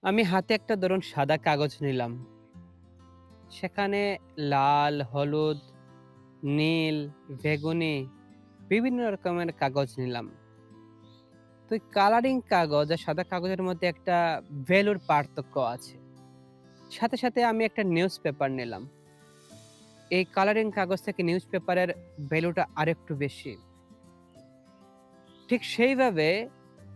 আমি হাতে একটা ধরুন সাদা কাগজ নিলাম। সেখানে লাল, হলুদ, নীল, বেগুনি বিভিন্ন রকমের কাগজ নিলাম। তো এই কালারিং কাগজ আর সাদা কাগজের মধ্যে একটা ভ্যালুর পার্থক্য আছে। সাথে আমি একটা নিউজ পেপার নিলাম। এই কালারিং কাগজ থেকে নিউজ পেপারের ভ্যালুটা আরেকটু বেশি। ঠিক সেইভাবে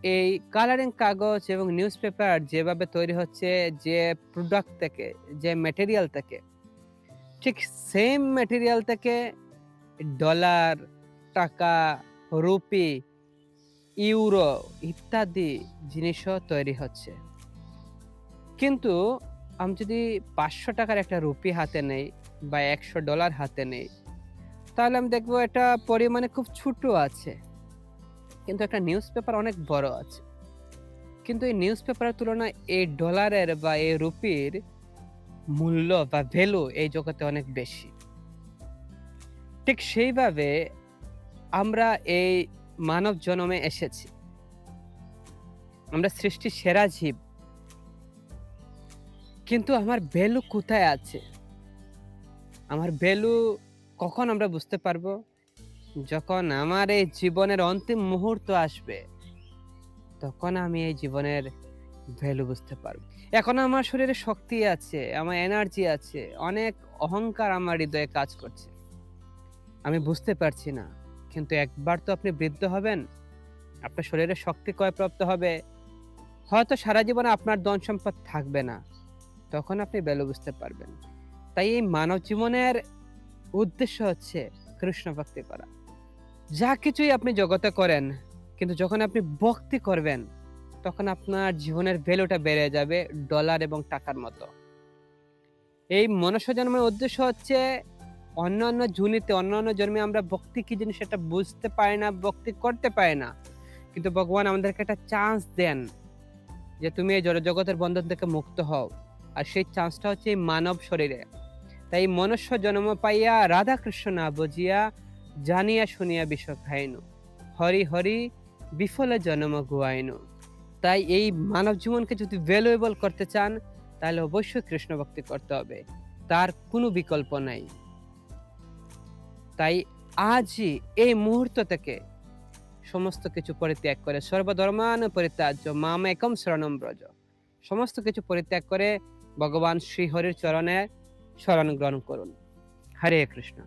এই কালারিং কাগজ এবং নিউজ পেপার যেভাবে তৈরি হচ্ছে যে প্রোডাক্ট থেকে, যে ম্যাটেরিয়াল থেকে, ঠিক সেম ম্যাটেরিয়াল থেকে ডলার, টাকা, রুপি, ইউরো ইত্যাদি জিনিসও তৈরি হচ্ছে। কিন্তু আমি যদি ৳৫০০ একটা রুপি হাতে নেই বা $১০০ হাতে নেই, তাহলে আমি দেখব এটা পরিমাণে খুব ছোট আছে। কিন্তু একটা নিউজ পেপার অনেক বড় আছে। কিন্তু এই নিউজ পেপারের তুলনায় এই ডলারের বা এই রুপির মূল্য বা ভ্যালু এই জগতে অনেক বেশি। ঠিক সেইভাবে আমরা এই মানব জনমে এসেছি। আমরা সৃষ্টির সেরা জীব। কিন্তু আমার ভ্যালু কোথায় আছে? আমার ভ্যালু কখন আমরা বুঝতে পারবো? যখন আমার এই জীবনের অন্তিম মুহূর্ত আসবে, তখন আমি এই জীবনের ভ্যালু বুঝতে পারবো। এখন আমার শরীরে শক্তি আছে, আমার এনার্জি আছে, অনেক অহংকার আমার হৃদয়ে কাজ করছে। আমি বুঝতে পারছি না। কিন্তু একবার তো আপনি বৃদ্ধ হবেন, আপনার শরীরে শক্তি ক্ষয়প্রাপ্ত হবে। হয়তো সারা জীবনে আপনার ধন-সম্পদ থাকবে না। তখন আপনি ভ্যালু বুঝতে পারবেন। তাই এই মানব জীবনের উদ্দেশ্য হচ্ছে কৃষ্ণ ভক্তি করা। যা কিছুই আপনি জগতে করেন, কিন্তু যখন আপনি ভক্তি করবেন, তখন আপনার জীবনের ভ্যালুটা বেড়ে যাবে ডলার এবং টাকার মতো। এই মনুষ্য জন্মের উদ্দেশ্য হচ্ছে অন্যান্য জুনিতে, অন্যান্য জন্মে আমরা ভক্তি কি জিনিস সেটা বুঝতে পারি না, ভক্তি করতে পারি না। কিন্তু ভগবান আমাদেরকে একটা চান্স দেন যে, "তুমি এই জড়জগতের বন্ধন থেকে মুক্ত হও।" আর সেই চান্সটা হচ্ছে এই মানব শরীরে। তাই মনুষ্য জন্ম পাইয়া রাধা কৃষ্ণ না বুঝিয়া জানিয়া শুনিয়া বিষ খাইনু। হরি হরি বিফলে জনম গুয়াইনু। তাই এই মানব জীবনকে যদি ভ্যালুয়েবল করতে চান, তাহলে অবশ্যই কৃষ্ণ ভক্তি করতে হবে। তার কোনো বিকল্প নাই। তাই আজই এই মুহূর্ত থেকে সমস্ত কিছু পরিত্যাগ করে সর্বধর্মান পরিত্যাজ্য মামেকম শরণম ব্রজ। সমস্ত কিছু পরিত্যাগ করে ভগবান শ্রীহরির চরণে শরণ গ্রহণ করুন। হরে কৃষ্ণ।